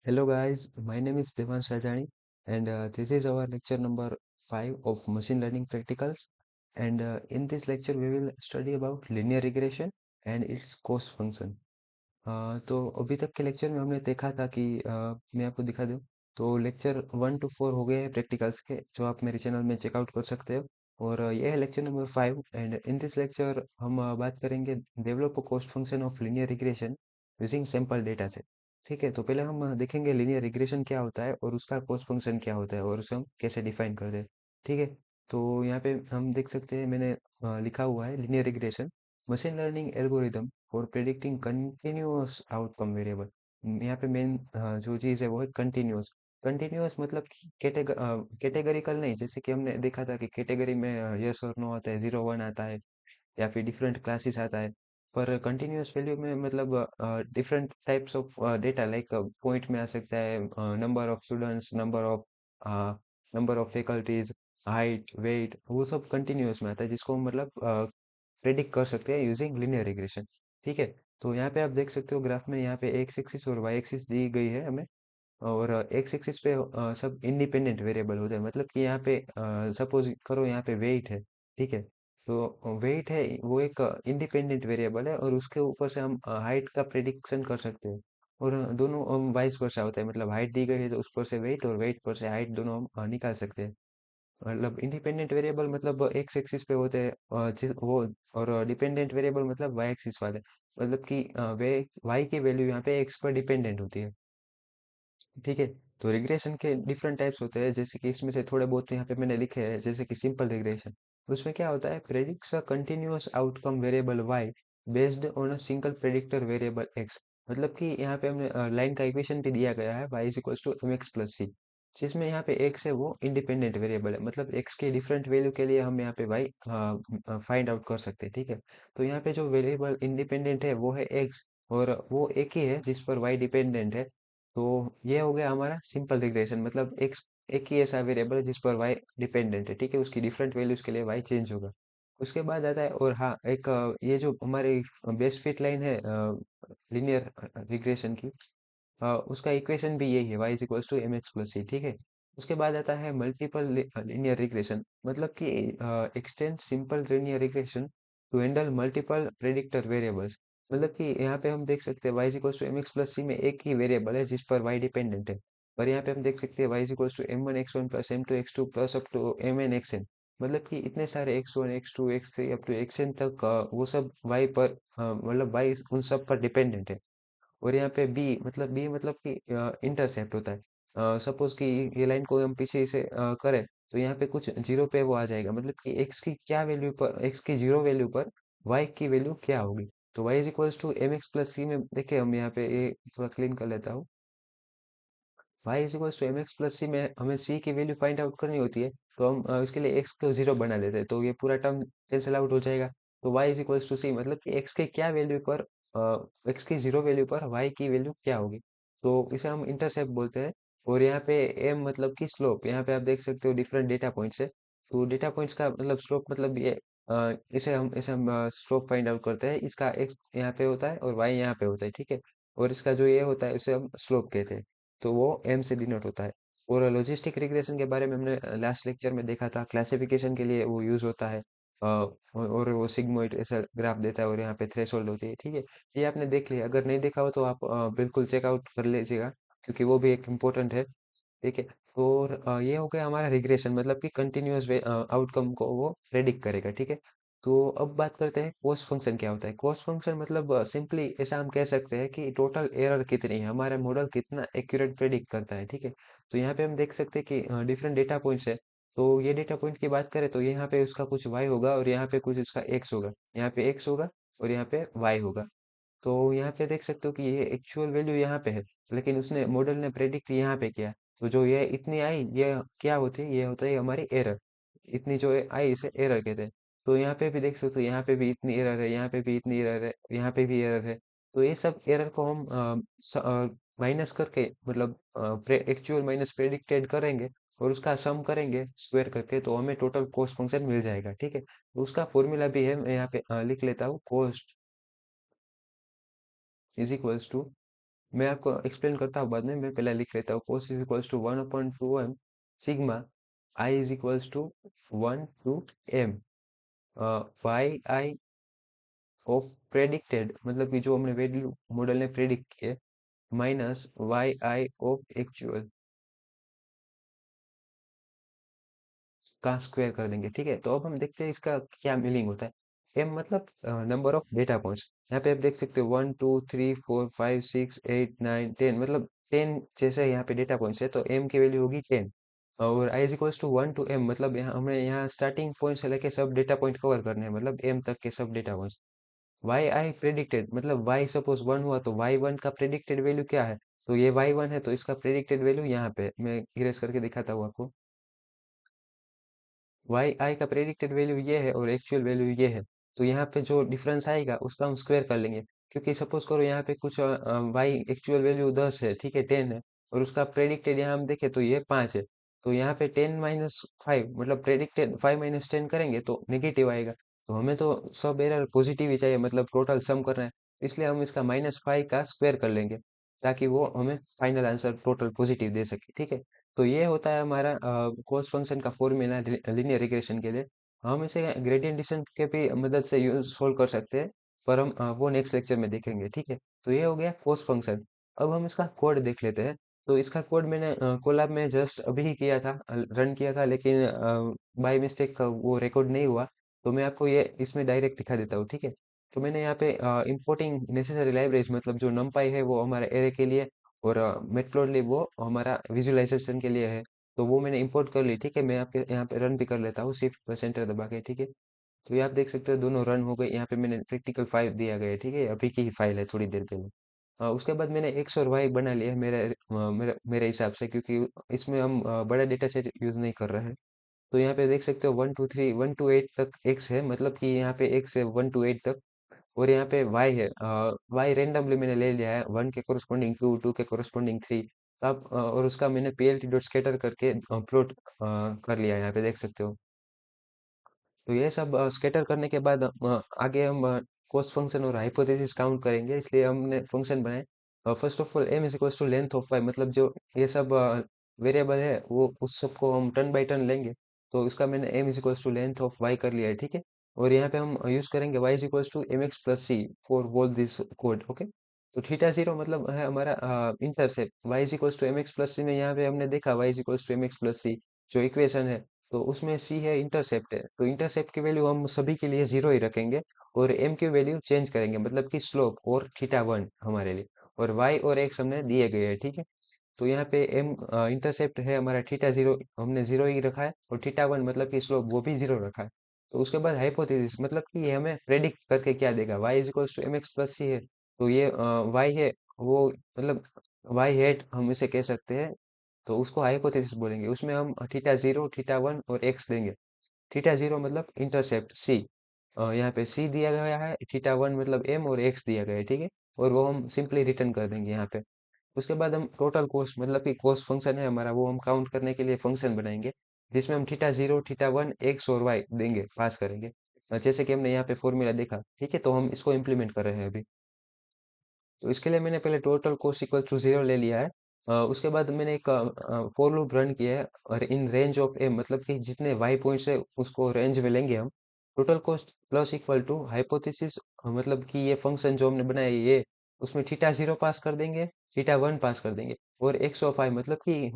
Hello guys, my name is Devansh Rajani and this is our lecture number 5 of machine learning practicals, and in this lecture we will study about linear regression and its cost function। तो अभी तक के lecture में हमने देखा था कि मैं आपको दिखा दूं तो लेक्चर 1 to 4 हो गए हैं प्रैक्टिकल्स के, जो आप मेरे चैनल में चेकआउट कर सकते हो। और ये है lecture number 5 and in this lecture हम बात करेंगे develop cost function of linear regression using sample data से। ठीक है, तो पहले हम देखेंगे लिनियर रिग्रेशन क्या होता है और उसका कॉस्ट फंक्शन क्या होता है और उसे हम कैसे डिफाइन करते हैं। ठीक है, तो यहाँ पे हम देख सकते हैं, मैंने लिखा हुआ है linear regression machine learning algorithm for predicting continuous outcome variable. यहाँ पे मेन जो चीज़ है वो है कंटिन्यूअस। कंटिन्यूअस मतलब कि कैटेगरिकल नहीं, जैसे कि हमने देखा था कि कैटेगरी में यस और नो आता है, 0 1 आता है या फिर डिफरेंट क्लासेस आता है। पर कंटिन्यूअस वैल्यू में मतलब different types of data like point में आ सकता है, number of students, number of faculties, height, weight, वो सब कंटिन्यूअस में आता है, जिसको हम मतलब प्रेडिक्ट कर सकते हैं यूजिंग लिनियर रिग्रेशन। ठीक है, तो यहाँ पे आप देख सकते हो ग्राफ में, यहाँ पे एक्स एक्सिस और वाई एक्सिस दी गई है हमें। और एक्स एक्सिस पे सब इंडिपेंडेंट वेरिएबल होते हैं, मतलब कि यहाँ पे सपोज करो यहाँ पे वेट है। ठीक है, तो वेट है वो एक इंडिपेंडेंट वेरिएबल है और उसके ऊपर से हम हाइट का प्रेडिक्शन कर सकते हैं। और दोनों वाइस वर्सा होता है, मतलब हाइट दी गई है तो उस पर से वेट और वेट पर से हाइट दोनों हम निकाल सकते हैं। मतलब इंडिपेंडेंट वेरिएबल मतलब एक्स एक्सिस पे होते हैं वो, और डिपेंडेंट वेरिएबल मतलब वाई एक्सिस वाले, मतलब कि वे वाई की वैल्यू यहाँ पे एक्स पर डिपेंडेंट होती है। ठीक है, तो रिग्रेशन के डिफरेंट टाइप्स होते हैं, जैसे कि इसमें से थोड़े बहुत यहाँ पे मैंने लिखे हैं, जैसे कि सिंपल रिग्रेशन। उसमें क्या होता है, predicts a continuous outcome variable Y based on a single predictor variable X. मतलब कि यहाँ पे हमने लाइन का इक्वेशन भी दिया गया है, Y is equals to M X plus C, जिसमें यहाँ पे एक्स है वो इंडिपेंडेंट वेरिएबल है, मतलब एक्स के डिफरेंट वैल्यू के लिए हम यहाँ पे वाई फाइंड आउट कर सकते हैं। ठीक है, तो यहाँ पे जो वेरिएबल इंडिपेंडेंट है वो है एक्स, और वो एक ही है जिस पर वाई डिपेंडेंट है। तो ये हो गया हमारा सिंपल रिग्रेशन, मतलब एक ही ऐसा वेरिएबल है जिस पर वाई डिपेंडेंट है। ठीक है, उसकी डिफरेंट वैल्यूज के लिए वाई चेंज होगा। उसके बाद आता है, और हाँ एक ये जो हमारी बेस्ट फिट लाइन है लिनियर रिग्रेशन की, उसका इक्वेशन भी यही है, Y is equals to M X plus C. ठीक है, उसके बाद आता है मल्टीपल लिनियर रिग्रेशन, मतलब कि extend simple linear regression to handle multiple predictor variables. मतलब कि यहाँ पे हम देख सकते हैं Y is equals to M X plus C में एक ही वेरिएबल है जिस पर वाई डिपेंडेंट है। और यहाँ पे हम देख सकते हैं Y is equals to M1 X1 plus M2 X2 plus up to M n Xn। मतलब कि इतने सारे X1 X2 X3 up to Xn तक वो सब वाई पर मतलब वाई उन सब पर डिपेंडेंट है। और यहाँ पे बी मतलब कि इंटरसेप्ट होता है। सपोज कि ये लाइन को हम पीछे से करें, तो यहाँ पे कुछ जीरो पे वो आ जाएगा, मतलब कि एक्स की जीरो वैल्यू पर वाई की वैल्यू क्या होगी। तो Y is equals to M X plus C में देखिए, हम यहाँ पे ये थोड़ा क्लीन कर लेता हूँ। Y is equals to M X plus C में हमें सी की वैल्यू फाइंड आउट करनी होती है, तो हम इसके लिए एक्स को जीरो बना लेते हैं, तो ये पूरा टर्म कैंसिल आउट हो जाएगा। तो वाई इज इक्वल्स टू सी, मतलब कि एक्स के क्या वैल्यू पर एक्स की जीरो वैल्यू पर वाई की वैल्यू क्या होगी। तो इसे हम इंटरसेप्ट बोलते हैं। और यहाँ पे एम मतलब कि स्लोप, यहाँ पे आप देख सकते हो डिफरेंट डेटा पॉइंट्स है, तो डेटा पॉइंट्स का मतलब स्लोप, मतलब ये इसे हम स्लोप फाइंड आउट करते हैं, इसका एक्स यहाँ पे होता है और वाई यहाँ पे होता है। ठीक है, और इसका जो ये होता है उसे हम स्लोप कहते हैं, तो वो एम से डिनोट होता है। और लॉजिस्टिक रिग्रेशन के बारे में हमने लास्ट लेक्चर में देखा था, क्लासिफिकेशन के लिए वो यूज होता है। और वो सिग्मोइड ऐसा ग्राफ देता है और यहाँ पे थ्रेशोल्ड होती है। ठीक है, ये आपने देख लिया, अगर नहीं देखा हो तो आप बिल्कुल चेकआउट कर लीजिएगा, क्योंकि वो भी एक इम्पोर्टेंट है। ठीक है, और ये हो गया हमारा रिग्रेशन, मतलब कि कंटिन्यूअस आउटकम को वो प्रेडिक्ट करेगा। ठीक है, तो अब बात करते हैं कॉस्ट फंक्शन क्या होता है। कॉस्ट फंक्शन मतलब सिंपली ऐसा हम कह सकते हैं कि टोटल एरर कितनी है, हमारा मॉडल कितना एक्यूरेट प्रेडिक्ट करता है। ठीक है, तो यहाँ पे हम देख सकते हैं कि डिफरेंट डेटा पॉइंट्स है। तो ये डेटा पॉइंट की बात करें तो यहाँ पे उसका कुछ वाई होगा और यहाँ पे कुछ उसका एक्स होगा, यहाँ पे एक्स होगा और यहाँ पे वाई होगा। तो यहाँ पे देख सकते हो कि ये एक्चुअल वैल्यू यहाँ पे है, लेकिन उसने मॉडल ने प्रेडिक्ट यहाँ पे किया। तो जो ये इतनी आई, ये क्या होती है, ये होता है हमारी एरर। इतनी जो आई इसे एरर कहते हैं। तो यहाँ पे भी देख सकते हो, यहाँ पे भी इतनी एरर है, यहाँ पे भी इतनी एरर है, यहाँ पे भी एरर है। तो ये सब एरर को हम माइनस करके, मतलब एक्चुअल माइनस प्रेडिक्टेड करेंगे और उसका सम करेंगे स्क्वायर करके, तो हमें टोटल कॉस्ट फंक्शन मिल जाएगा। ठीक है, तो उसका फॉर्मूला भी है, मैं यहाँ पे लिख लेता हूँ। कॉस्ट इज इक्वल्स टू मैं आपको एक्सप्लेन करता हूँ बाद में, मैं पहले लिख लेता हूँ। Cost is equals to 1/2m sigma I is equals to 1 to m Y I of predicted, मतलब कि जो हमने वैल्यू मॉडल ने प्रेडिक्ट किए, minus Y I of actual का स्क्वायर कर देंगे। ठीक है, तो अब हम देखते हैं इसका क्या मीनिंग होता है। एम मतलब नंबर ऑफ डेटा पॉइंट्स। यहाँ पे आप देख सकते हो 1 2 3 4 5 6 8 9 10, मतलब 10 जैसे यहाँ पे डेटा पॉइंट्स है, तो एम की वैल्यू होगी 10। और I is equals to 1 to m, मतलब यहाँ हमें यहाँ स्टार्टिंग पॉइंट से लेके सब डेटा पॉइंट कवर करने हैं, मतलब एम तक के सब डेटा पॉइंट्स। वाई आई प्रेडिक्टेड, मतलब वाई सपोज 1 हुआ तो वाई वन का प्रेडिक्टेड वैल्यू क्या है, तो ये वाई वन है, तो इसका प्रेडिक्टेड वैल्यू यहाँ पे मैं इरेज करके दिखाता हूँ आपको। वाई आई का प्रेडिक्टेड वैल्यू ये है और एक्चुअल वैल्यू ये है, तो यहाँ पे जो डिफरेंस आएगा उसका हम स्क्वायर कर लेंगे। क्योंकि सपोज करो यहाँ पे कुछ वाई एक्चुअल वैल्यू 10 है, ठीक है 10 है, और उसका प्रेडिक्टेड यहाँ हम देखें तो ये 5 है। तो यहाँ पे 10 - 5, मतलब प्रेडिक्टेड 5 - 10 करेंगे तो नेगेटिव आएगा। तो हमें तो सब एरर पॉजिटिव ही चाहिए, मतलब टोटल सम करना है। इसलिए हम इसका -5 का स्क्वायर कर लेंगे, ताकि वो हमें फाइनल आंसर टोटल पॉजिटिव दे सके। ठीक है, तो ये होता है हमारा कॉस फंक्शन का फॉर्मूला लीनियर रिग्रेशन के लिए। हम इसे ग्रेडियंट डिस्टेंस के भी मदद से यूज सोल्व कर सकते हैं, पर हम वो नेक्स्ट लेक्चर में देखेंगे। ठीक है, तो ये हो गया कॉस फंक्शन। अब हम इसका कोड देख लेते हैं। तो इसका कोड मैंने कोलैब में जस्ट अभी ही किया था, रन किया था, लेकिन बाय मिस्टेक वो रिकॉर्ड नहीं हुआ। तो मैं आपको ये इसमें डायरेक्ट दिखा देता हूँ। ठीक है, तो मैंने यहाँ पे इंपोर्टिंग नेसेसरी लाइब्रेरीज, मतलब जो नमपाई है वो हमारे एरे के लिए, और मेटप्लॉटलिब वो हमारा विजुअलाइजेशन के लिए है। तो वो मैंने इंपोर्ट कर ली। ठीक है, मैं आपके यहाँ पे रन भी कर लेता हूँ, शिफ्ट पर सेंटर दबा के। ठीक है, तो ये आप देख सकते हो दोनों रन हो गए। यहाँ पे मैंने प्रैक्टिकल फाइल दिया गया है, ठीक है, अभी की ही फाइल है थोड़ी देर पहले। उसके बाद मैंने एक्स और वाई बना लिया है मेरे हिसाब से, क्योंकि इसमें हम बड़ा डेटा सेट यूज नहीं कर रहे हैं। तो यहाँ पे देख सकते हो 1 2 3 1 to 8 तक एक्स है, मतलब कि यहाँ पे एक्स है 1 to 8 तक। और यहाँ पे वाई है, वाई रेंडमली मैंने ले लिया है, 1 के कोरस्पॉन्डिंग 2, 2 के कोरस्पॉन्डिंग 3। अब और उसका मैंने पीएलटी डॉट स्केटर करके प्लॉट कर लिया है, यहाँ पे देख सकते हो। तो ये सब स्केटर करने के बाद आगे हम कॉस्ट फंक्शन और हाइपोथेसिस काउंट करेंगे, इसलिए हमने फंक्शन बनाए। First of all M is equals to length of Y, मतलब जो ये सब वेरिएबल है वो उस सबको हम टर्न बाई टर्न लेंगे। तो इसका मैंने M is equals to length of Y कर लिया है। ठीक है, और यहाँ पे हम यूज करेंगे Y is equals to M X plus C for बोल दिस कोड। ओके, तो थीटा जीरो मतलब है हमारा intercept. Y is equals to M X plus C में यहाँ पे हमने देखा Y is equals to M X plus C, जो इक्वेशन है, तो उसमें सी है इंटरसेप्ट है, तो इंटरसेप्ट की वैल्यू हम सभी के लिए जीरो ही रखेंगे। और एम की वैल्यू चेंज करेंगे, मतलब कि स्लोप और थीटा वन हमारे लिए, और वाई और एक्स हमने दिए गए हैं। ठीक है, तो यहाँ पे एम इंटरसेप्ट है हमारा थीटा जीरो, हमने जीरो ही रखा है, और थीटा वन मतलब कि स्लोप वो भी जीरो रखा है। तो उसके बाद हाइपोथेसिस, मतलब कि ये हमें प्रेडिक्ट करके क्या देगा, Y is equals to M X plus C है, तो ये वाई है वो, मतलब वाई हेट हम इसे कह सकते हैं। तो उसको हाइपोथेसिस बोलेंगे, उसमें हम थीटा जीरो थीटा वन और एक्स देंगे। थीटा जीरो मतलब इंटरसेप्ट सी, यहाँ पे सी दिया गया है, थीटा वन मतलब एम, और एक्स दिया गया है। ठीक है, और वो हम सिंपली रिटर्न कर देंगे यहाँ पे। उसके बाद हम टोटल कॉस्ट, मतलब कि कॉस्ट फंक्शन है हमारा, वो हम काउंट करने के लिए फंक्शन बनाएंगे, जिसमें हम theta zero theta one x और वाई देंगे, पास करेंगे। जैसे कि हमने यहाँ पे फॉर्मूला देखा। ठीक है, तो हम इसको इम्प्लीमेंट कर रहे हैं अभी। तो इसके लिए मैंने पहले total cost equal to zero ले लिया है। उसके बाद मैंने एक फॉर लूप रन किया है, और इन रेंज ऑफ ए, मतलब कि जितने वाई पॉइंट्स है उसको रेंज में लेंगे हम। Total cost plus equal to hypothesis, मतलब कि ये फंक्शन जो हमने बनाया है ये, उसमें थीटा जीरो पास कर देंगे, थीटा वन पास कर देंगे, और एक्स ऑफ वाई, मतलब कि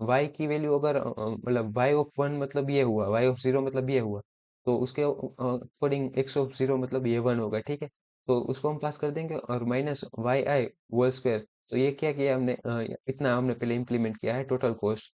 वाई की वैल्यू अगर मतलब वाई ऑफ वन मतलब ये हुआ, वाई ऑफ जीरो मतलब ये हुआ, तो उसके अकॉर्डिंग एक्स ऑफ जीरो मतलब ये वन होगा। ठीक है, तो उसको हम पास कर देंगे, और माइनस वाई आई होल स्क्वायर। तो ये क्या किया हमने, इतना हमने पहले इंप्लीमेंट किया है total cost,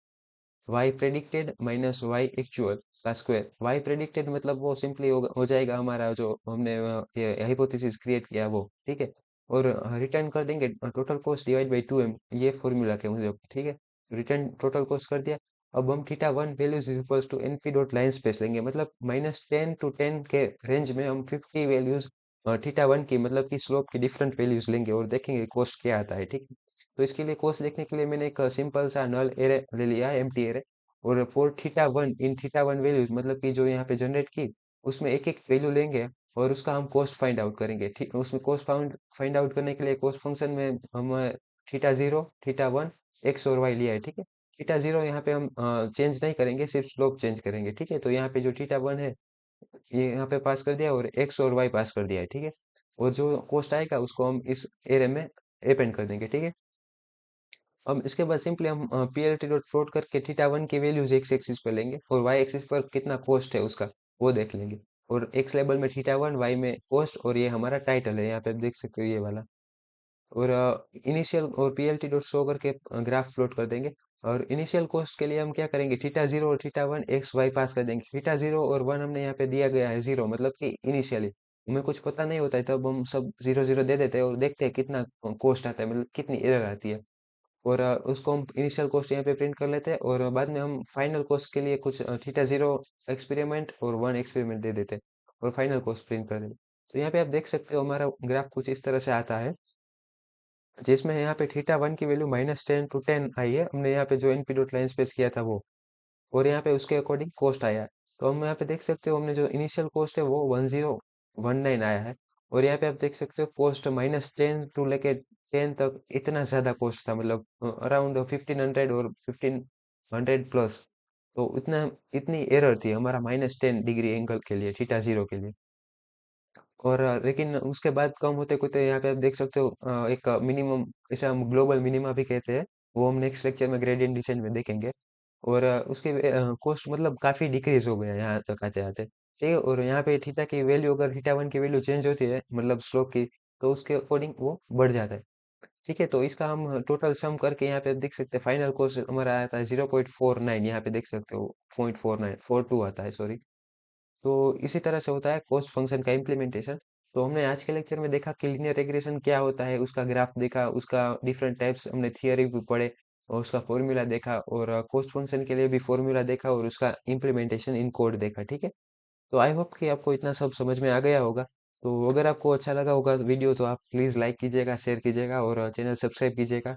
Y predicted minus Y actual का स्क्वायर। वाई प्रेडिक्टेड मतलब वो सिंपली हो जाएगा हमारा जो हमने ये हाइपोथेसिस क्रिएट किया वो। ठीक है, और रिटर्न कर देंगे total cost divide by 2m, ये फॉर्मूला के मुझे। ठीक है, रिटर्न टोटल कॉस्ट कर दिया। अब हम theta one values equals to NP dot line space लेंगे, मतलब -10 to 10 के रेंज में हम 50 वैल्यूज थीटा वन की, मतलब कि स्लोप की डिफरेंट वैल्यूज लेंगे, और देखेंगे कॉस्ट क्या आता है। ठीक है, तो इसके लिए कॉस्ट देखने के लिए मैंने एक सिंपल सा नल एरे ले लिया है, एम्प्टी एरे। और for theta one, in theta one values, मतलब कि जो यहाँ पे जनरेट की, उसमें एक एक वैल्यू लेंगे, और उसका हम कॉस्ट फाइंड आउट करेंगे। ठीक, उसमें कॉस्ट फाइंड फाइंड आउट करने के लिए कॉस्ट फंक्शन में हम theta zero, theta one, x और वाई लिया है, ठीक है। थीटा जीरो यहाँ पे हम चेंज नहीं करेंगे, सिर्फ स्लोप चेंज करेंगे, ठीक है। तो यहाँ पे जो थीटा वन है ये यहाँ पे पास कर दिया और एक्स और वाई पास कर दिया है, ठीक है। और जो कोस्ट आएगा उसको हम इस एरे में अपेंड कर देंगे, ठीक है। अब इसके बाद सिंपली हम P L T dot plot करके थीटा वन की वैल्यूज एक्स एक्सिस पर लेंगे और वाई एक्सिस पर कितना कॉस्ट है उसका वो देख लेंगे। और एक्स लेवल में थीटा वन, वाई में कॉस्ट, और ये हमारा टाइटल है, यहाँ पे आप देख सकते हो ये वाला। और इनिशियल और पीएलटी डॉट शो करके ग्राफ प्लॉट कर देंगे। और इनिशियल कॉस्ट के लिए हम क्या करेंगे, थीटा जीरो और थीटा वन एक्स वाई पास कर देंगे। थीटा जीरो और वन हमने यहाँ पे दिया गया है जीरो, मतलब कि इनिशियली हमें कुछ पता नहीं होता है तब हम सब जीरो जीरो दे देते हैं और देखते हैं कितना कॉस्ट आता है, मतलब कितनी एरर आती है। और उसको हम इनिशियल कॉस्ट यहाँ पे प्रिंट कर लेते हैं और बाद में हम फाइनल कॉस्ट के लिए कुछ थीटा जीरो एक्सपेरिमेंट और वन एक्सपेरिमेंट दे देते हैं और फाइनल कॉस्ट प्रिंट कर देते हैं। तो यहाँ पे आप देख सकते हो हमारा ग्राफ कुछ इस तरह से आता है, जिसमें यहाँ पे थीटा वन की वैल्यू -10 to 10 आई है। हमने यहाँ पे जो एनपी डॉट लाइन स्पेस किया था वो, और यहाँ पे उसके अकॉर्डिंग कॉस्ट आया है। तो हम यहाँ पे देख सकते हो हमने जो इनिशियल कॉस्ट है वो 1019 आया है। और यहाँ पे आप देख सकते हो कॉस्ट -10 टू लेके 10 तक इतना ज्यादा कॉस्ट था, मतलब अराउंड 1500 और 1500 प्लस। तो इतना इतनी एरर थी हमारा -10 डिग्री एंगल के लिए, थीटा जीरो के लिए। और लेकिन उसके बाद कम होते होते यहाँ पे आप देख सकते हो एक मिनिमम, इसे हम ग्लोबल मिनिमा भी कहते हैं, वो हम नेक्स्ट लेक्चर में ग्रेडियंट डिसेंट में देखेंगे। और उसके कॉस्ट मतलब काफी डिक्रीज हो गया यहाँ तक आते आते, ठीक है। और यहाँ पे थीटा की वैल्यू, अगर थीटा वन की वैल्यू चेंज होती है मतलब स्लोप की, तो उसके अकॉर्डिंग वो बढ़ जाता है, ठीक है। तो इसका हम टोटल सम करके यहाँ पे देख सकते हैं फाइनल कॉस्ट हमारा आता है 0.49, यहाँ पे देख सकते हो 0.4942 आता है, सॉरी। तो इसी तरह से होता है कॉस्ट फंक्शन का इम्प्लीमेंटेशन। तो हमने आज के लेक्चर में देखा कि लीनियर रिग्रेशन क्या होता है, उसका ग्राफ देखा, उसका डिफरेंट टाइप्स हमने थियरी भी पढ़े और उसका फॉर्मूला देखा, और कॉस्ट फंक्शन के लिए भी फॉर्मूला देखा और उसका इम्प्लीमेंटेशन इन कोड देखा, ठीक है। तो आई होप कि आपको इतना सब समझ में आ गया होगा। तो अगर आपको अच्छा लगा होगा वीडियो तो आप प्लीज़ लाइक कीजिएगा, शेयर कीजिएगा और चैनल सब्सक्राइब कीजिएगा।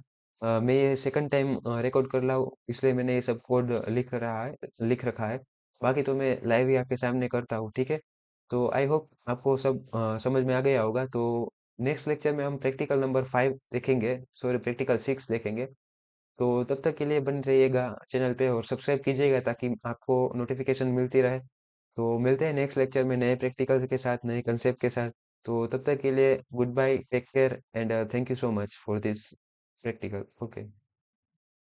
मैं ये सेकंड टाइम रिकॉर्ड कर रहा हूँ, इसलिए मैंने ये सब कोड लिख रखा है। बाकी तो मैं लाइव ही आपके सामने करता हूँ, ठीक है। तो आई होप आपको सब समझ में आ गया होगा। तो नेक्स्ट लेक्चर में हम प्रैक्टिकल नंबर 5 देखेंगे, सॉरी प्रैक्टिकल 6 देखेंगे। तो तब तक के लिए बने रहिएगा चैनल पे और सब्सक्राइब कीजिएगा ताकि आपको नोटिफिकेशन मिलती रहे। तो मिलते हैं नेक्स्ट लेक्चर में नए प्रैक्टिकल के साथ, नए कंसेप्ट के साथ। तो तब तक के लिए goodbye, take care and thank you so much for this practical. Okay.